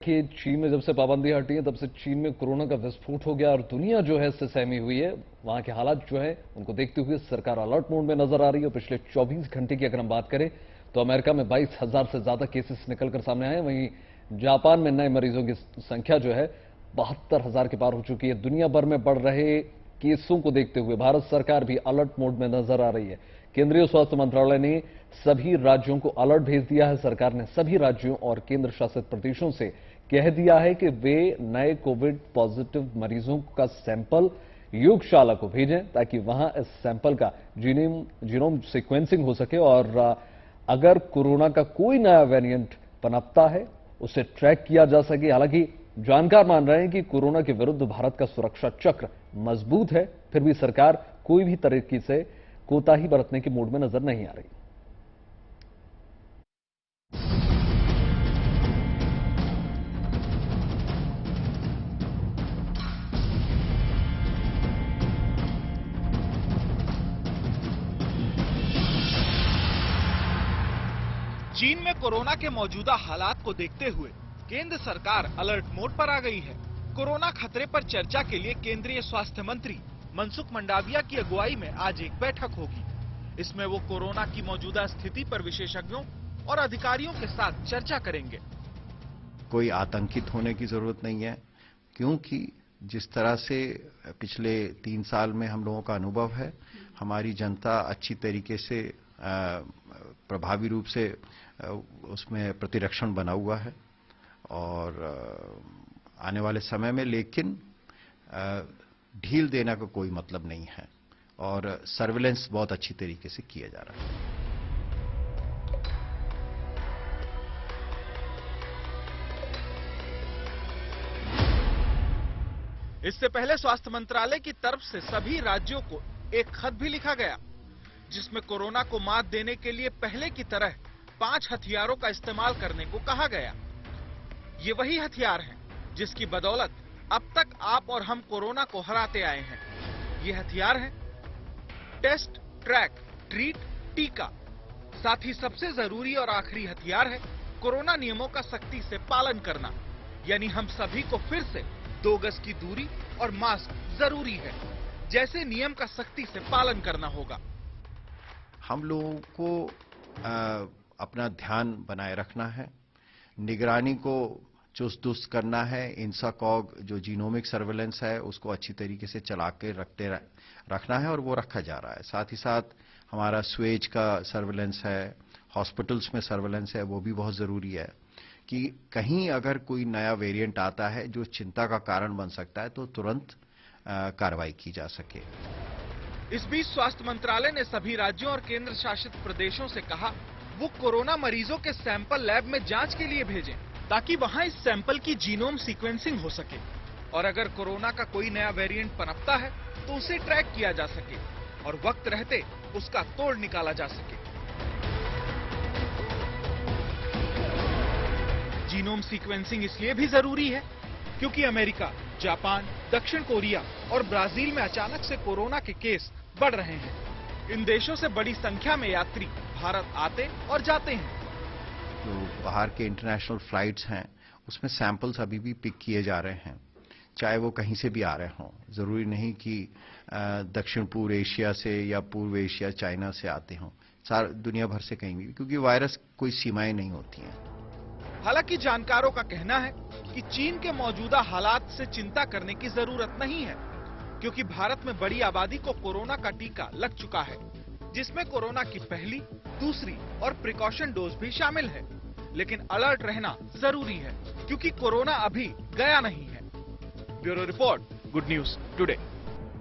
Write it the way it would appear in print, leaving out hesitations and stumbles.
कि चीन में जब से पाबंदियां हटी हैं तब से चीन में कोरोना का विस्फोट हो गया और दुनिया जो है इससे सहमी हुई है। वहां के हालात जो है उनको देखते हुए सरकार अलर्ट मोड में नजर आ रही है। पिछले 24 घंटे की अगर हम बात करें तो अमेरिका में 22,000 से ज्यादा केसेस निकलकर सामने आए हैं। वहीं जापान में नए मरीजों की संख्या जो है 72,000 के पार हो चुकी है। दुनिया भर में बढ़ रहे केसों को देखते हुए भारत सरकार भी अलर्ट मोड में नजर आ रही है। केंद्रीय स्वास्थ्य मंत्रालय ने सभी राज्यों को अलर्ट भेज दिया है। सरकार ने सभी राज्यों और केंद्र शासित प्रदेशों से कह दिया है कि वे नए कोविड पॉजिटिव मरीजों का सैंपल प्रयोगशाला को भेजें ताकि वहां इस सैंपल का जीनोम सीक्वेंसिंग हो सके और अगर कोरोना का कोई नया वेरिएंट पनपता है उसे ट्रैक किया जा सके। हालांकि जानकार मान रहे हैं कि कोरोना के विरुद्ध भारत का सुरक्षा चक्र मजबूत है, फिर भी सरकार कोई भी तरीके से कोताही बरतने के मूड में नजर नहीं आ रही। चीन में कोरोना के मौजूदा हालात को देखते हुए केंद्र सरकार अलर्ट मोड पर आ गई है। कोरोना खतरे पर चर्चा के लिए केंद्रीय स्वास्थ्य मंत्री मनसुख मंडाविया की अगुवाई में आज एक बैठक होगी। इसमें वो कोरोना की मौजूदा स्थिति पर विशेषज्ञों और अधिकारियों के साथ चर्चा करेंगे। कोई आतंकित होने की जरूरत नहीं है, क्योंकि जिस तरह से पिछले 3 साल में हम लोगों का अनुभव है, हमारी जनता अच्छी तरीके से प्रभावी रूप से उसमें प्रतिरक्षण बना हुआ है और आने वाले समय में लेकिन ढील देने का कोई मतलब नहीं है और सर्विलेंस बहुत अच्छी तरीके से किया जा रहा है। इससे पहले स्वास्थ्य मंत्रालय की तरफ से सभी राज्यों को एक खत भी लिखा गया जिसमें कोरोना को मात देने के लिए पहले की तरह 5 हथियारों का इस्तेमाल करने को कहा गया। ये वही हथियार हैं जिसकी बदौलत अब तक आप और हम कोरोना को हराते आए हैं। ये हथियार हैं टेस्ट, ट्रैक, ट्रीट, टीका। साथ ही सबसे जरूरी और आखिरी हथियार है कोरोना नियमों का सख्ती से पालन करना। यानी हम सभी को फिर से 2 गज की दूरी और मास्क जरूरी है जैसे नियम का सख्ती से पालन करना होगा। हम लोगों को अपना ध्यान बनाए रखना है, निगरानी को चुस्त दुरुस्त करना है। इंसाकॉग जो जीनोमिक सर्वेलेंस है उसको अच्छी तरीके से चला के रखना है और वो रखा जा रहा है। साथ ही साथ हमारा स्वेज का सर्वेलेंस है, हॉस्पिटल्स में सर्वेलेंस है, वो भी बहुत जरूरी है कि कहीं अगर कोई नया वेरिएंट आता है जो चिंता का कारण बन सकता है तो तुरंत कार्रवाई की जा सके। इस बीच स्वास्थ्य मंत्रालय ने सभी राज्यों और केंद्र शासित प्रदेशों से कहा वो कोरोना मरीजों के सैंपल लैब में जांच के लिए भेजें ताकि वहां इस सैंपल की जीनोम सीक्वेंसिंग हो सके और अगर कोरोना का कोई नया वेरिएंट पनपता है तो उसे ट्रैक किया जा सके और वक्त रहते उसका तोड़ निकाला जा सके। जीनोम सीक्वेंसिंग इसलिए भी जरूरी है क्योंकि अमेरिका, जापान, दक्षिण कोरिया और ब्राजील में अचानक से कोरोना के केस बढ़ रहे हैं। इन देशों से बड़ी संख्या में यात्री भारत आते और जाते हैं। जो बाहर के इंटरनेशनल फ्लाइट्स हैं उसमें सैंपल्स अभी भी पिक किए जा रहे हैं, चाहे वो कहीं से भी आ रहे हों। जरूरी नहीं कि दक्षिण पूर्व एशिया से या पूर्व एशिया, चाइना से आते हों, दुनिया भर से कहीं भी, क्योंकि वायरस कोई सीमाएं नहीं होती हैं। हालांकि जानकारों का कहना है कि चीन के मौजूदा हालात से चिंता करने की जरूरत नहीं है क्योंकि भारत में बड़ी आबादी को कोरोना का टीका लग चुका है जिसमें कोरोना की पहली, दूसरी और प्रिकॉशन डोज भी शामिल है। लेकिन अलर्ट रहना जरूरी है क्योंकि कोरोना अभी गया नहीं है। Bureau report, good news today.